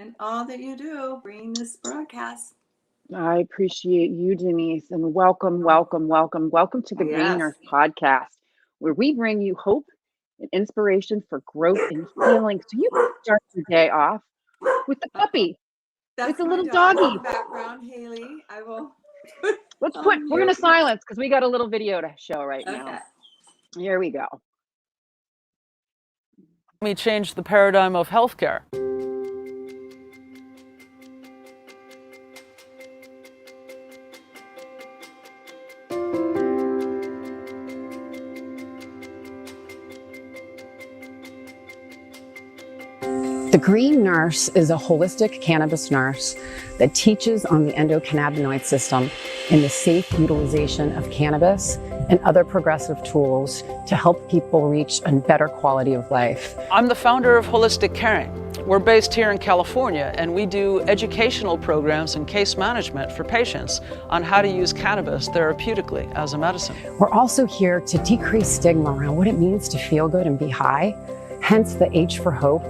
and all that you do, bringing this broadcast. I appreciate you, Denise, and welcome to the Green Nurse podcast, where we bring you hope and inspiration for growth and healing. So you can start your day off with the puppy, with the little doggy. In the background, Haley. I will. We're going to silence because we got a little video to show right now. Here we go. We changed the paradigm of healthcare. The Green Nurse is a holistic cannabis nurse that teaches on the endocannabinoid system and the safe utilization of cannabis and other progressive tools to help people reach a better quality of life. I'm the founder of Holistic Caring. We're based here in California, and we do educational programs and case management for patients on how to use cannabis therapeutically as a medicine. We're also here to decrease stigma around what it means to feel good and be high, hence the H for hope,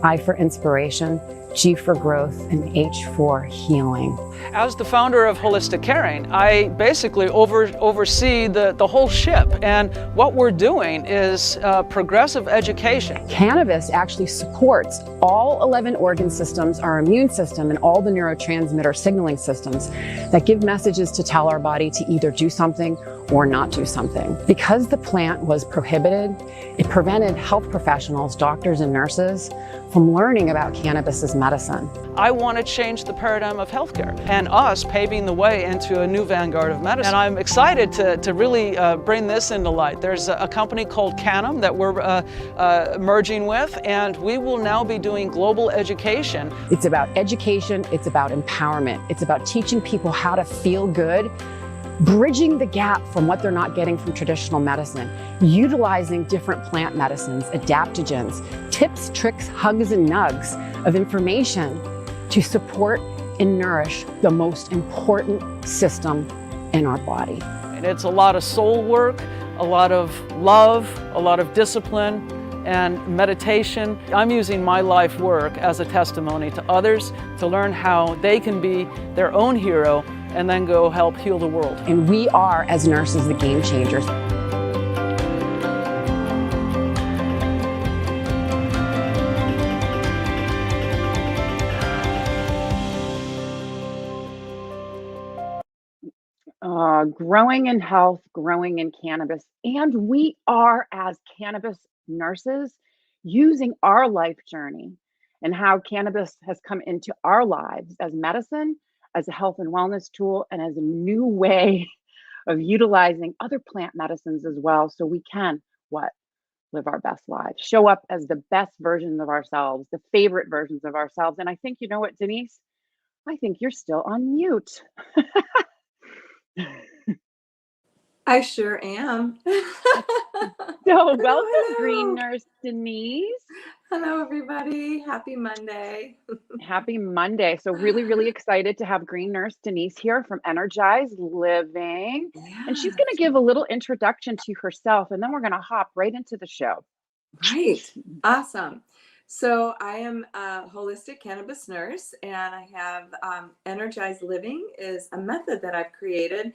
I for inspiration, G for growth, and H for healing. As the founder of Holistic Caring, I basically oversee the whole ship, and what we're doing is progressive education. Cannabis actually supports all 11 organ systems, our immune system, and all the neurotransmitter signaling systems that give messages to tell our body to either do something or not do something. Because the plant was prohibited, it prevented health professionals, doctors and nurses from learning about cannabis as medicine. I want to change the paradigm of healthcare and us paving the way into a new vanguard of medicine. And I'm excited to really bring this into light. There's a company called Cannabis that we're merging with, and we will now be doing global education. It's about education, it's about empowerment, it's about teaching people how to feel good, bridging the gap from what they're not getting from traditional medicine, utilizing different plant medicines, adaptogens, tips, tricks, hugs, and nugs of information to support and nourish the most important system in our body. And it's a lot of soul work, a lot of love, a lot of discipline, and meditation. I'm using my life work as a testimony to others to learn how they can be their own hero and then go help heal the world. And we are, as nurses, the game changers. Growing in health, growing in cannabis. And we are, as cannabis nurses, using our life journey and how cannabis has come into our lives as medicine, as a health and wellness tool, and as a new way of utilizing other plant medicines as well, so we can live our best lives, show up as the best versions of ourselves, the favorite versions of ourselves. And I think, you know what, Denise, I think you're still on mute. I sure am. So welcome, Green Nurse Denise. Hello, everybody. Happy Monday. Happy Monday. So really excited to have Green Nurse Denise here from Energized Living. Yeah. And she's going to give a little introduction to herself, and then we're going to hop right into the show. Right. Awesome. So I am a holistic cannabis nurse, and I have Energized Living is a method that I've created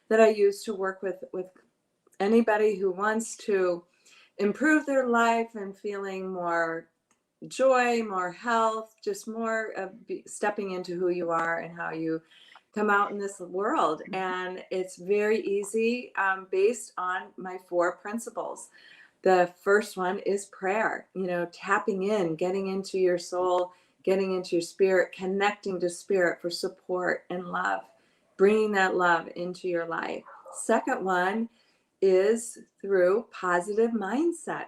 that I use to work with anybody who wants to improve their life and feeling more joy, more health, just more of stepping into who you are and how you come out in this world. And it's very easy based on my 4 principles. The first one is prayer, tapping in, getting into your soul, getting into your spirit, connecting to spirit for support and love, bringing that love into your life. Second one is through positive mindset.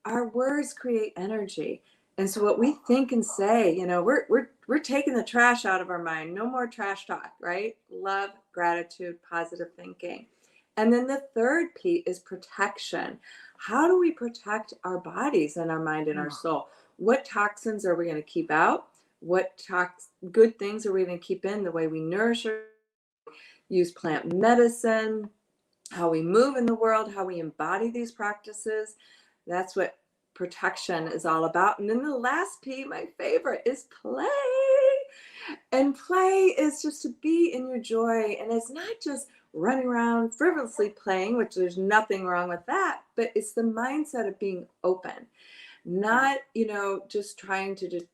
Our words create energy. And so what we think and say, we're taking the trash out of our mind. No more trash talk, right? Love, gratitude, positive thinking. And then the third P is protection. How do we protect our bodies and our mind and our soul? What toxins are we going to keep out? What good things are we going to keep in? The way we nourish, use plant medicine, how we move in the world, how we embody these practices. That's what protection is all about. And then the last P, my favorite, is play. And play is just to be in your joy. And it's not just running around frivolously playing, which there's nothing wrong with that, but it's the mindset of being open, not, just trying to just,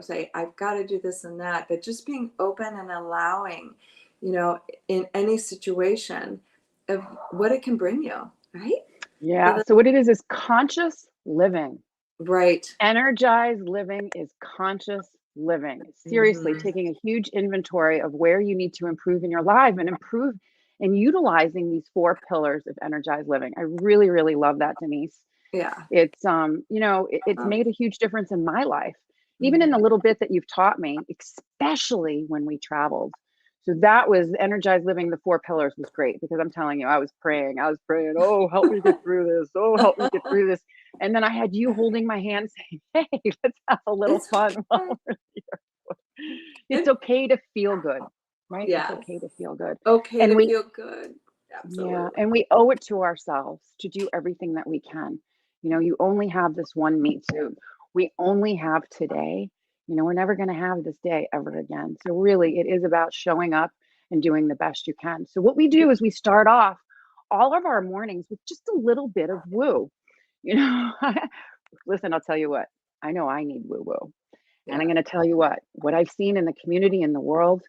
say, I've got to do this and that, but just being open and allowing, in any situation of what it can bring you, right? Yeah. So what it is conscious living. Right. Energized living is conscious living. Seriously, Mhm. taking a huge inventory of where you need to improve in your life and improve and utilizing these 4 pillars of energized living. I really, really love that, Denise. Yeah. It's it's Oh. made a huge difference in my life, even in the Mhm. little bit that you've taught me, especially when we traveled. So that was energized living. The 4 pillars was great because I'm telling you, I was praying, oh, help me get through this, oh, help me get through this. And then I had you holding my hand saying, hey, let's have a little It's fun while okay. we're here. It's It, okay to feel good, right? It's yes. okay to feel good. Okay And to we feel good. Yeah, Absolutely. and we owe it to ourselves to do everything that we can. You only have this one meat suit. We only have today. We're never going to have this day ever again. So really, it is about showing up and doing the best you can. So what we do is we start off all of our mornings with just a little bit of woo. You know, Listen, I'll tell you what. I know I need woo woo. And I'm Yeah. going to tell you what I've seen in the community in the world.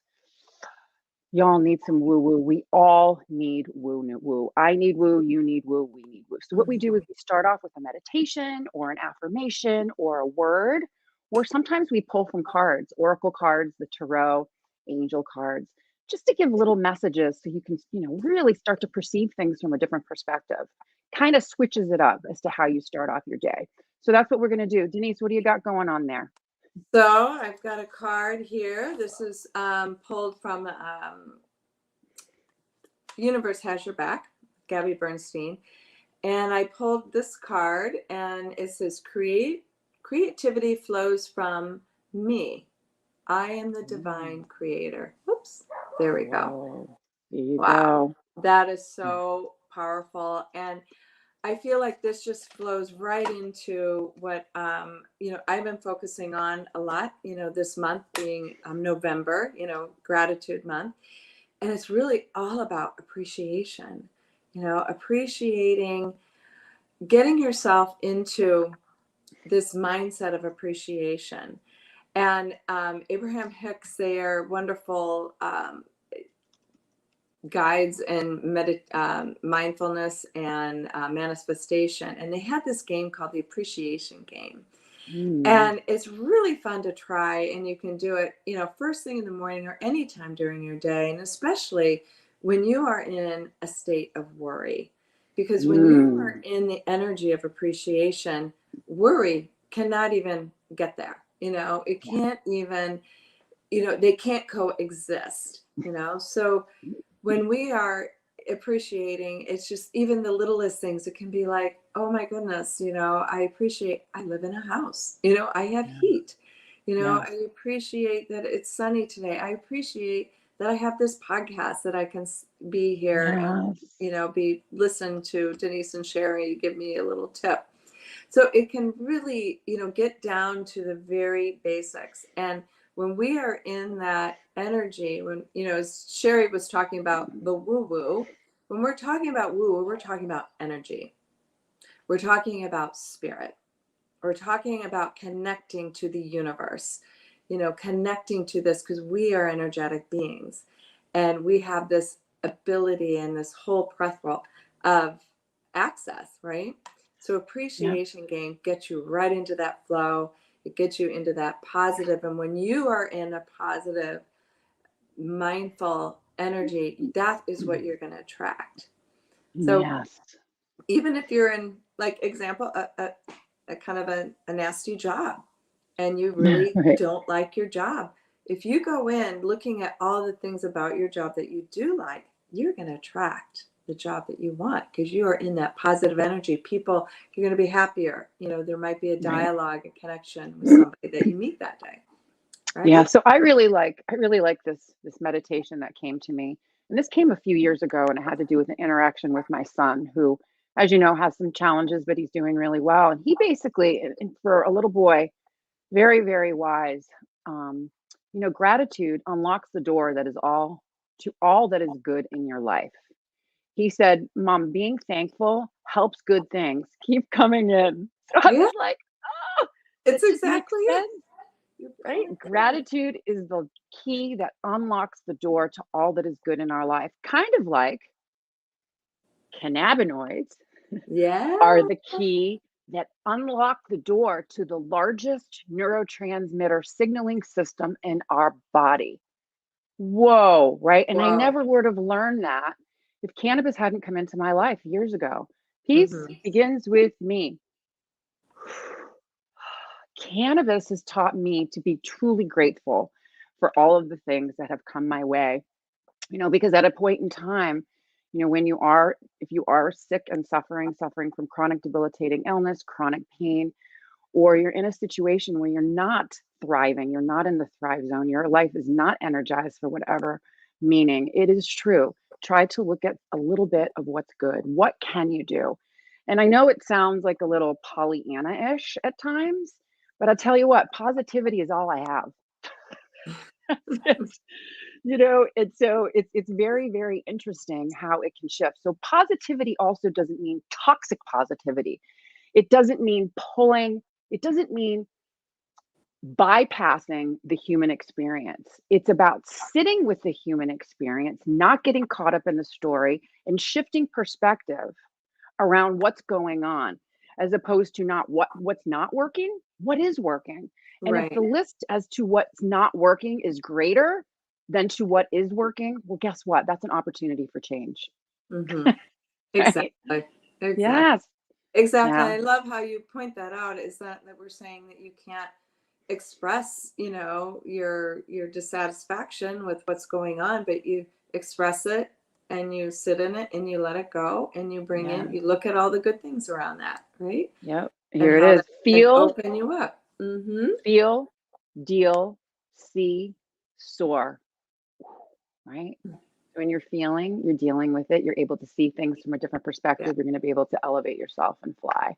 Y'all need some woo woo. We all need woo. I need woo. You need woo. We need woo. So, what we do is Mhm. we start off with a meditation or an affirmation or a word, or sometimes we pull from cards, oracle cards, the tarot, angel cards, just to give little messages so you can, really start to perceive things from a different perspective. Kind of switches it up as to how you start off your day. So, that's what we're going to do. Denise, what do you got going on there? So I've got a card here. This is pulled from Universe Has Your Back, Gabby Bernstein. And I pulled this card and it says, creativity flows from me. I am the Mm. divine creator. Oops. There we go. Whoa. There you Wow. go. That is so powerful. And I feel like this just flows right into what I've been focusing on a lot, this month being November, gratitude month. And it's really all about appreciation, appreciating, getting yourself into this mindset of appreciation. And Abraham Hicks, they are wonderful guides in mindfulness and manifestation. And they had this game called the appreciation game. Mm. And it's really fun to try. And you can do it, first thing in the morning or anytime during your day. And especially when you are in a state of worry. Because when you are Mm. in the energy of appreciation, worry cannot even get there. It Yeah. can't even, they can't coexist, So when we are appreciating, it's just even the littlest things. It can be like, oh my goodness, I appreciate I live in a house, I have Yeah. heat, Yes. I appreciate that it's sunny today. I appreciate that I have this podcast that I can be here and, Yes. be listened to Denise and Sherri give me a little tip. So it can really, get down to the very basics. And when we are in that energy, when, as Sherri was talking about the woo woo, when we're talking about woo, we're talking about energy. We're talking about spirit. We're talking about connecting to the universe, connecting to this because we are energetic beings and we have this ability and this whole plethora of access, right? So Yeah. appreciation game gets you right into that flow. It gets you into that positive. And when you are in a positive, mindful energy, that is what you're going to attract. So Yes. even if you're in, like, example, a kind of a nasty job and you really Right. don't like your job, if you go in looking at all the things about your job that you do like, you're going to attract the job that you want because you are in that positive energy. People, you're going to be happier. There might be a Right. dialogue, a connection with somebody that you meet that day, Yeah. right? So I really like this meditation that came to me. And this came a few years ago and it had to do with an interaction with my son who, as you know, has some challenges, but he's doing really well. And he basically, and for a little boy, very, very wise. Um, You know, gratitude unlocks the door that is all to all that is good in your life. He said, Mom, being thankful helps good things keep coming in. So I Yeah, was like, oh, it's that just makes exactly it. sense, You right? put it in. Gratitude is the key that unlocks the door to all that is good in our life. Kind of like cannabinoids Yeah. are the key that unlock the door to the largest neurotransmitter signaling system in our body. Whoa, right? And I Whoa. never would have learned that if cannabis hadn't come into my life years ago. Peace Hmm. begins with me. Cannabis has taught me to be truly grateful for all of the things that have come my way, because at a point in time, when if you are sick and suffering from chronic debilitating illness, chronic pain, or you're in a situation where you're not thriving, you're not in the thrive zone, your life is not energized for whatever meaning, it is true. Try to look at a little bit of what's good. What can you do? And I know it sounds like a little Pollyanna-ish at times, but I'll tell you what, positivity is all I have. It's, it's very, very interesting how it can shift. So positivity also doesn't mean toxic positivity. It doesn't mean it doesn't mean bypassing the human experience. It's about sitting with the human experience, not getting caught up in the story and shifting perspective around what's going on, as opposed to not what's not working, what is working. And if Right. the list as to what's not working is greater than to what is working, well, guess what? That's an opportunity for change. Hmm. Right? Exactly. Exactly. Yes. Exactly. Yeah. I love how you point that out, is that we're saying that you can't express, your dissatisfaction with what's going on, but you express it and you sit in it and you let it go and you bring Yeah. in, you look at all the good things around that, right? Yep. And Here it how is. that can open you up. Mm-hmm. Feel, deal, see, soar. Right? When you're feeling, you're dealing with it, you're able to see things from a different Yeah. perspective, you're going to be able to elevate yourself and fly.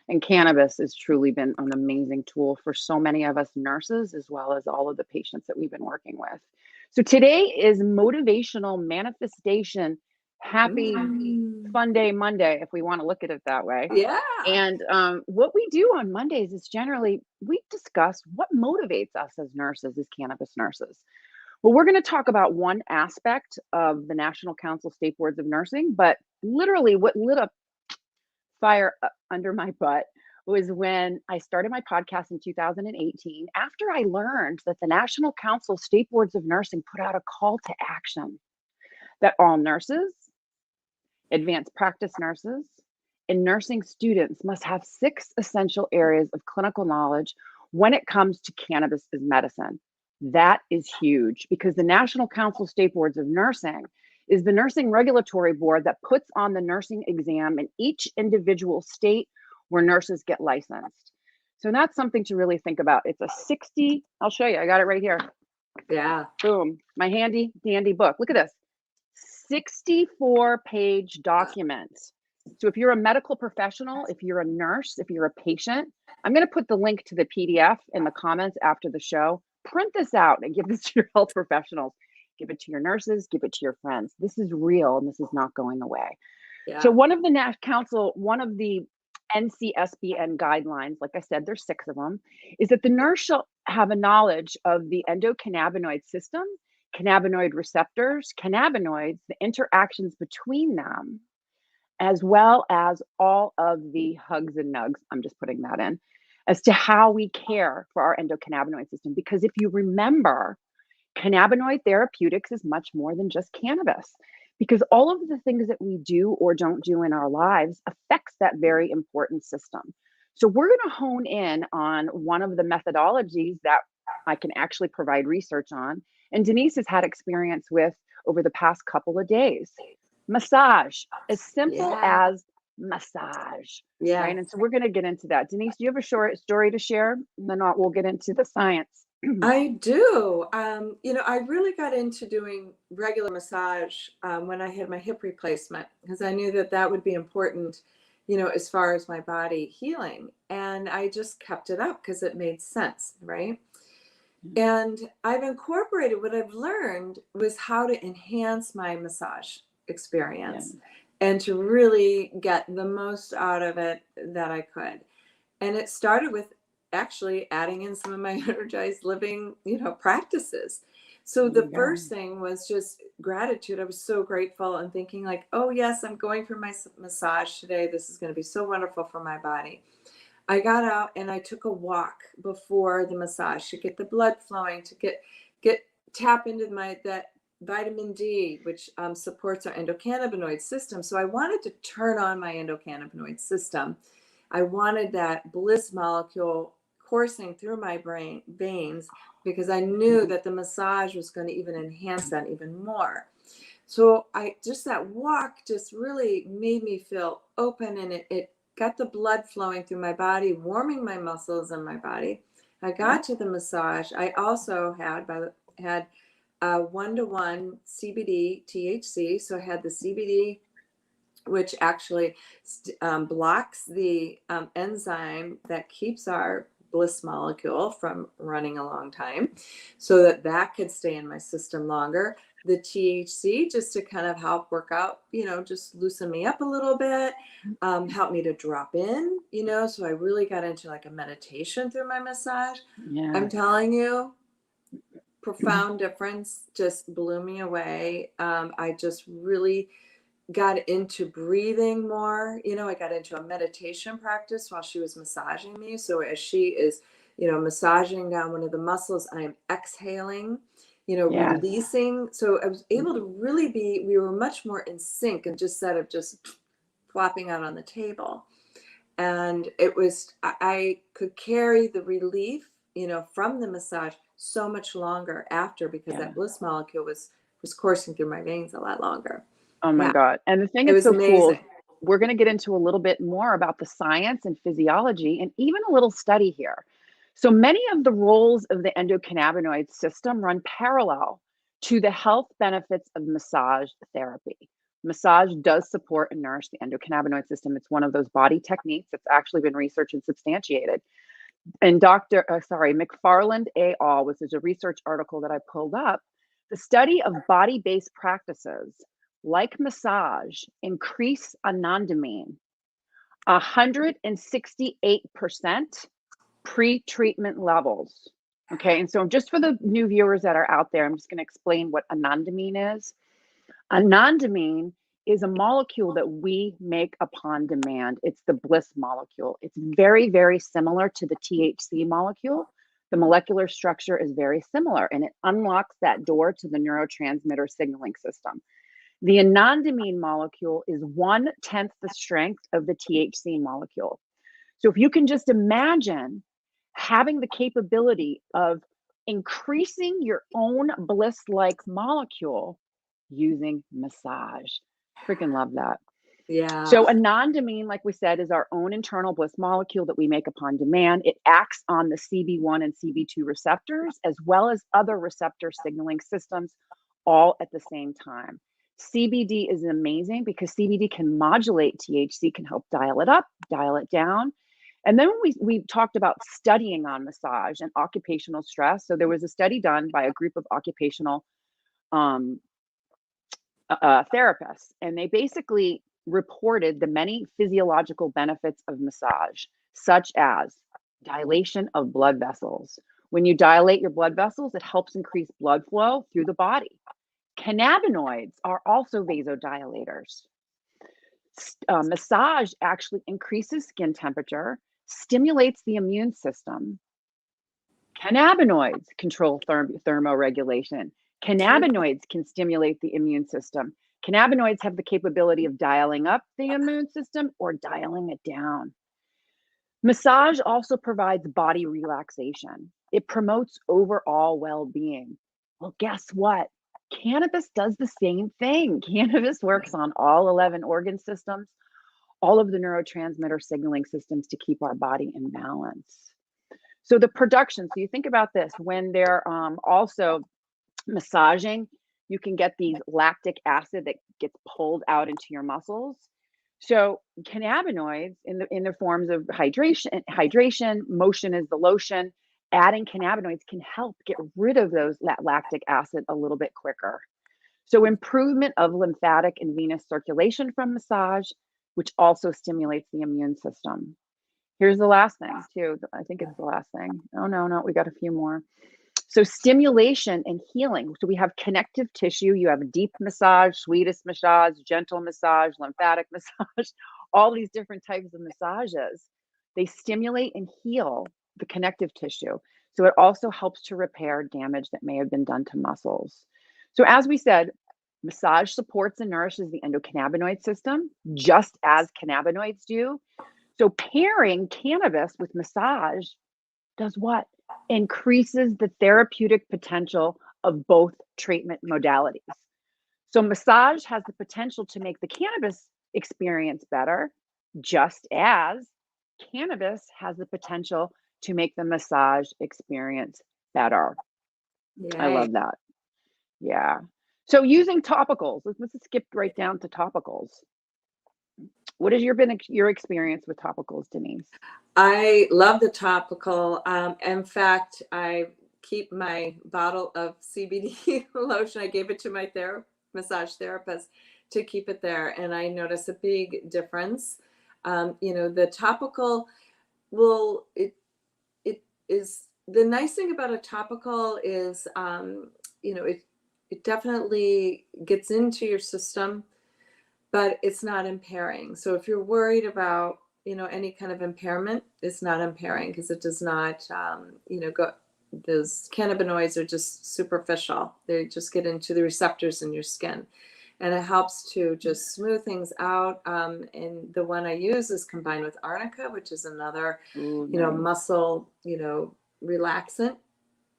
And cannabis has truly been an amazing tool for so many of us nurses, as well as all of the patients that we've been working with. So today is motivational manifestation. Happy Mm. Fun Day Monday, if we want to look at it that way. Yeah. And what we do on Mondays is generally we discuss what motivates us as nurses, as cannabis nurses. Well, we're going to talk about one aspect of the National Council State Boards of Nursing, but literally what lit a fire under my butt was when I started my podcast in 2018 after I learned that the National Council State Boards of Nursing put out a call to action that all nurses, advanced practice nurses, and nursing students must have 6 essential areas of clinical knowledge when it comes to cannabis as medicine. That is huge because the National Council State Boards of Nursing is the nursing regulatory board that puts on the nursing exam in each individual state where nurses get licensed. So that's something to really think about. It's a 60, I'll show you, I got it right here. Yeah. Boom, my handy dandy book. Look at this. 64-page document. So if you're a medical professional, if you're a nurse, if you're a patient, I'm going to put the link to the PDF in the comments after the show. Print this out and give this to your health professionals. Give it to your nurses, give it to your friends. This is real and this is not going away. So Yeah. one of the one of the NCSBN guidelines, like I said, there's 6 of them, is that the nurse shall have a knowledge of the endocannabinoid system, cannabinoid receptors, cannabinoids, the interactions between them, as well as all of the hugs and nugs. I'm just putting that in as to how we care for our endocannabinoid system. Because if you remember, cannabinoid therapeutics is much more than just cannabis because all of the things that we do or don't do in our lives affects that very important system. So we're going to hone in on one of the methodologies that I can actually provide research on, and Denise has had experience with over the past couple of days. Massage, as simple Yeah. as massage, Yeah. right? And so we're going to get into that. Denise, do you have a short story to share? And then we'll get into the science. I do. I really got into doing regular massage when I had my hip replacement because I knew that that would be important, as far as my body healing. And I just kept it up because it made sense, right? And I've incorporated what I've learned was how to enhance my massage experience and to really get the most out of it that I could. And it started with actually adding in some of my energized living, practices. So the first thing was just gratitude. I was so grateful and thinking like, oh yes, I'm going for my massage today. This is going to be so wonderful for my body. I got out and I took a walk before the massage to get the blood flowing, to get tap into that vitamin D, which supports our endocannabinoid system. So I wanted to turn on my endocannabinoid system. I wanted that bliss molecule coursing through my veins because I knew that the massage was going to even enhance that even more. So that walk just really made me feel open, and it got the blood flowing through my body, warming my muscles and my body. I got to the massage. I also had 1-to-1 CBD THC. So I had the CBD, which actually blocks the enzyme that keeps our bliss molecule from running a long time, so that could stay in my system longer. The THC just to kind of help work out, just loosen me up a little bit, help me to drop in, so I really got into like a meditation through my massage. I'm telling you, profound difference, just blew me away. I just really got into breathing more. I got into a meditation practice while she was massaging me. So as she is, massaging down one of the muscles, I am exhaling, releasing. So I was able to really we were much more in sync, and instead of just flopping out on the table. And I could carry the relief, from the massage so much longer after, because that bliss molecule was coursing through my veins a lot longer. Oh my God. And the thing It that's was so cool, amazing. we're going to get into a little bit more about the science and physiology and even a little study here. So many of the roles of the endocannabinoid system run parallel to the health benefits of massage therapy. Massage does support and nourish the endocannabinoid system. It's one of those body techniques that's actually been researched and substantiated. And McFarland et al., which is a research article that I pulled up, the study of body-based practices like massage increase anandamine 168% pre-treatment levels. Okay, and so just for the new viewers that are out there, I'm just going to explain what anandamine is. Anandamine is a molecule that we make upon demand. It's the bliss molecule. It's very, very similar to the THC molecule. The molecular structure is very similar, and it unlocks that door to the neurotransmitter signaling system. The anandamine molecule is 1/10 the strength of the THC molecule. So if you can just imagine having the capability of increasing your own bliss-like molecule using massage. Freaking love that. Yeah. So anandamine, like we said, is our own internal bliss molecule that we make upon demand. It acts on the CB1 and CB2 receptors, as well as other receptor signaling systems, all at the same time. CBD is amazing because CBD can modulate THC, can help dial it up, dial it down. And then when we talked about studying on massage and occupational stress. So there was a study done by a group of occupational therapists, and they basically reported the many physiological benefits of massage, such as dilation of blood vessels. When you dilate your blood vessels, it helps increase blood flow through the body. Cannabinoids are also vasodilators. Massage actually increases skin temperature, stimulates the immune system. Cannabinoids control thermoregulation. Cannabinoids can stimulate the immune system. Cannabinoids have the capability of dialing up the immune system or dialing it down. Massage also provides body relaxation. It promotes overall well-being. Well, guess what? Cannabis does the same thing. Cannabis works on all 11 organ systems, all of the neurotransmitter signaling systems to keep our body in balance. So the production, so you think about this, when they're also massaging, you can get these lactic acid that gets pulled out into your muscles. So cannabinoids in the forms of hydration, motion is the lotion, adding cannabinoids can help get rid of that lactic acid a little bit quicker. So improvement of lymphatic and venous circulation from massage, which also stimulates the immune system. Here's the last thing too. I think it's the last thing. Oh, no, we got a few more. So stimulation and healing. So we have connective tissue. You have deep massage, sweetest massage, gentle massage, lymphatic massage, all these different types of massages. They stimulate and heal the connective tissue. So it also helps to repair damage that may have been done to muscles. So as we said, massage supports and nourishes the endocannabinoid system, just as cannabinoids do. So pairing cannabis with massage does what? Increases the therapeutic potential of both treatment modalities. So massage has the potential to make the cannabis experience better, just as cannabis has the potential to make the massage experience better. I Yay. love that. Yeah. So using topicals, let's skip right down to topicals. What has been your experience with topicals, Denise? I love the topical. In fact, I keep my bottle of CBD lotion. I gave it to my massage therapist to keep it there, and I notice a big difference. The topical it is the nice thing about a topical is it definitely gets into your system, but it's not impairing. So if you're worried about any kind of impairment, it's not impairing because it does not go. Those cannabinoids are just superficial. They just get into the receptors in your skin, and it helps to just smooth things out. And the one I use is combined with arnica, which is another muscle relaxant.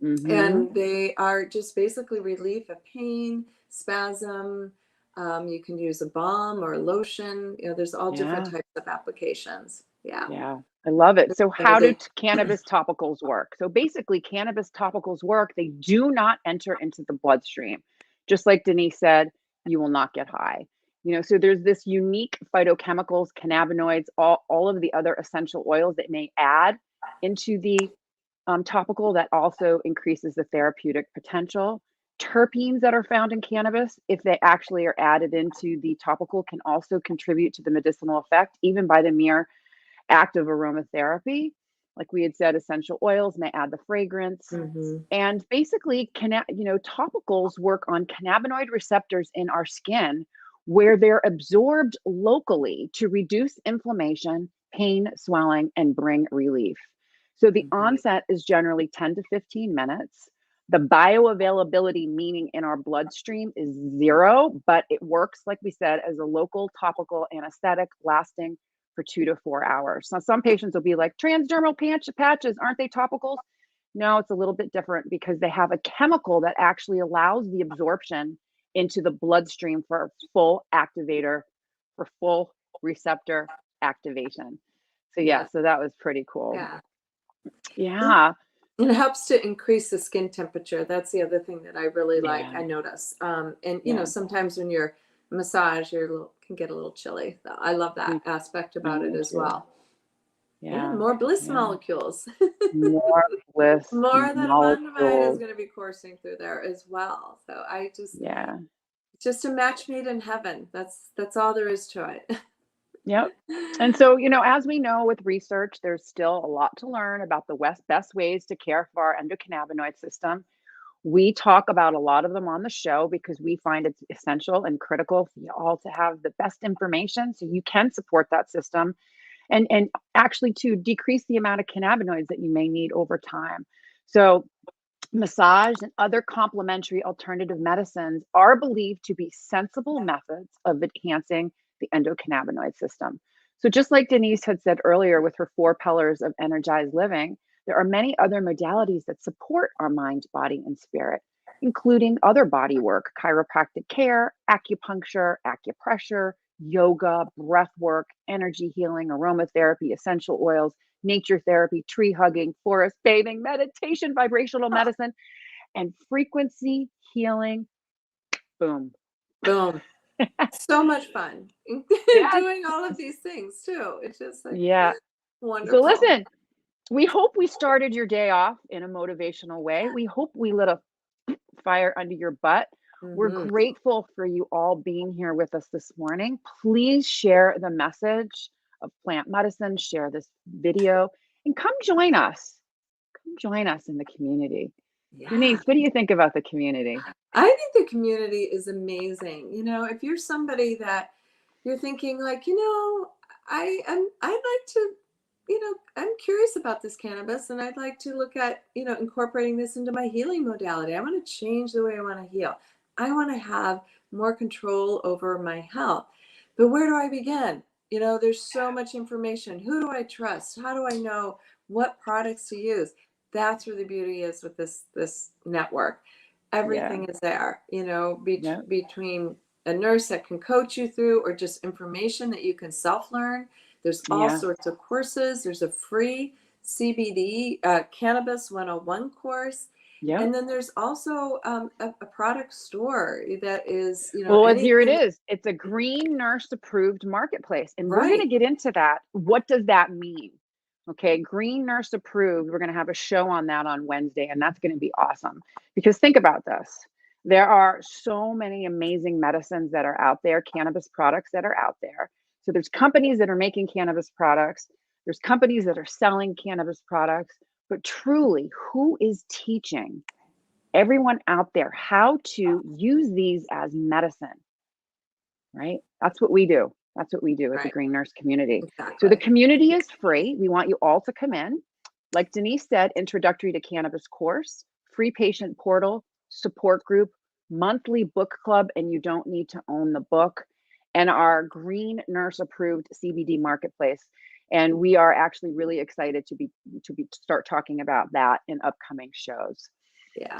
Mm-hmm. And they are just basically relief of pain, spasm. You can use a balm or a lotion. There's all different types of applications. Yeah, I love it. So how do cannabis topicals work? So basically, cannabis topicals work. They do not enter into the bloodstream. Just like Denise said, you will not get high. So there's this unique phytochemicals, cannabinoids, all of the other essential oils that may add into the topical that also increases the therapeutic potential. Terpenes that are found in cannabis, if they actually are added into the topical, can also contribute to the medicinal effect, even by the mere act of aromatherapy. Like we had said, essential oils may add the fragrance. Mm-hmm. And basically, topicals work on cannabinoid receptors in our skin where they're absorbed locally to reduce inflammation, pain, swelling, and bring relief. So the onset is generally 10 to 15 minutes. The bioavailability, meaning in our bloodstream, is 0, but it works, like we said, as a local topical anesthetic lasting for 2 to 4 hours. Now, some patients will be like, transdermal patches, aren't they topicals? No, it's a little bit different because they have a chemical that actually allows the absorption into the bloodstream for full activator, for full receptor activation. So so that was pretty cool. Yeah. And it helps to increase the skin temperature. That's the other thing that I really like. I notice. Sometimes when you're massage, can get a little chilly. So I love that aspect about it as well. Yeah, more bliss molecules. More bliss More than molecules. anandamide is going to be coursing through there as well. So I just a match made in heaven. That's all there is to it. Yep. And so, as we know with research, there's still a lot to learn about the best ways to care for our endocannabinoid system. We talk about a lot of them on the show because we find it's essential and critical for you all to have the best information so you can support that system and actually to decrease the amount of cannabinoids that you may need over time. So massage and other complementary alternative medicines are believed to be sensible methods of enhancing the endocannabinoid system. So just like Denise had said earlier with her 4 pillars of energized living, there are many other modalities that support our mind, body, and spirit, including other body work, chiropractic care, acupuncture, acupressure, yoga, breath work, energy healing, aromatherapy, essential oils, nature therapy, tree hugging, forest bathing, meditation, vibrational medicine, and frequency healing. Boom. Boom. So much fun doing all of these things too. It's just like wonderful. So listen, we hope we started your day off in a motivational way. We hope we lit a fire under your butt. We're Mhm. grateful for you all being here with us this morning. Please share the message of plant medicine, share this video, and come join us. Come join us in the community. Yeah. Denise, what do you think about the community? I think the community is amazing. If you're somebody that you're thinking like, I'd like to, I'm curious about this cannabis and I'd like to look at, incorporating this into my healing modality. I want to change the way I want to heal. I want to have more control over my health. But where do I begin? There's so much information. Who do I trust? How do I know what products to use? That's where the beauty is with this network. Yeah, Everything is there, yeah, between a nurse that can coach you through or just information that you can self-learn. There's all yeah, sorts of courses. There's a free CBD Cannabis 101 course. yeah. And then there's also a product store that is, Well, here it anything. is. It's a green nurse approved marketplace. And we're going to Right. get into that. What does that mean? Okay, green nurse approved. We're going to have a show on that on Wednesday, and that's going to be awesome. Because think about this, there are so many amazing medicines that are out there, cannabis products that are out there. So there's companies that are making cannabis products, there's companies that are selling cannabis products, but truly, who is teaching everyone out there how to use these as medicine, right? That's what we do. That's what we do at the Right. Green Nurse community. So the Exactly. community is free. We want you all to come in. Like Denise said, introductory to cannabis course, free patient portal, support group, monthly book club, and you don't need to own the book, and our Green Nurse approved CBD marketplace. And we are actually really excited to start talking about that in upcoming shows. Yeah.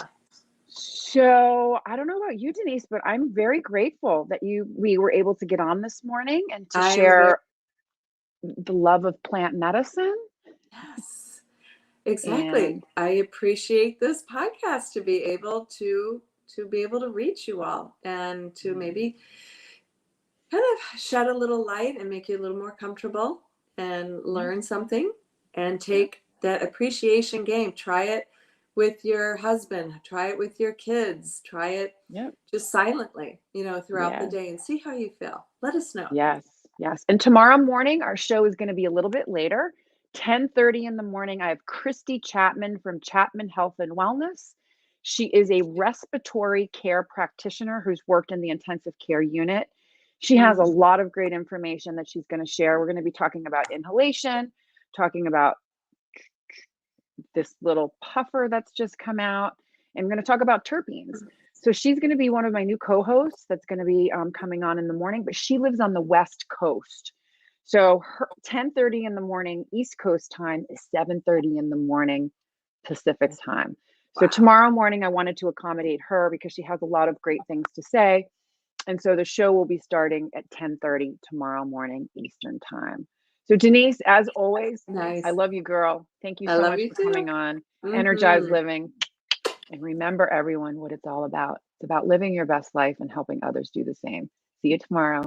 So I don't know about you, Denise, but I'm very grateful that we were able to get on this morning and to I am very. share the love of plant medicine. Yes. Exactly. And I appreciate this podcast to be able to reach you all and to maybe kind of shed a little light and make you a little more comfortable and yeah, learn something and yeah, take that appreciation game. Try it with your husband, try it with your kids, try it yeah, just silently, throughout the yeah, day and see how you feel. Let us know. yes, yes. And tomorrow morning, our show is going to be a little bit later, 10:30 in the morning. I have Christy Chapman from Chapman Health and Wellness. She is a respiratory care practitioner who's worked in the intensive care unit. She has a Mhm. lot of great information that she's going to share. We're going to be talking about inhalation, talking about this little puffer that's just come out, and we're going to talk about terpenes. So she's going to be one of my new co-hosts that's going to be coming on in the morning, but she lives on the West Coast. So her 10:30 in the morning East Coast time is 7:30 in the morning Pacific time. So Wow. tomorrow morning I wanted to accommodate her because she has a lot of great things to say. And so the show will be starting at 10:30 tomorrow morning Eastern time. So Denise, as always, I Nice. love you, girl. Thank you I so love much you for too. coming on. Energized Hmm. Living. And remember, everyone, what it's all about. It's about living your best life and helping others do the same. See you tomorrow.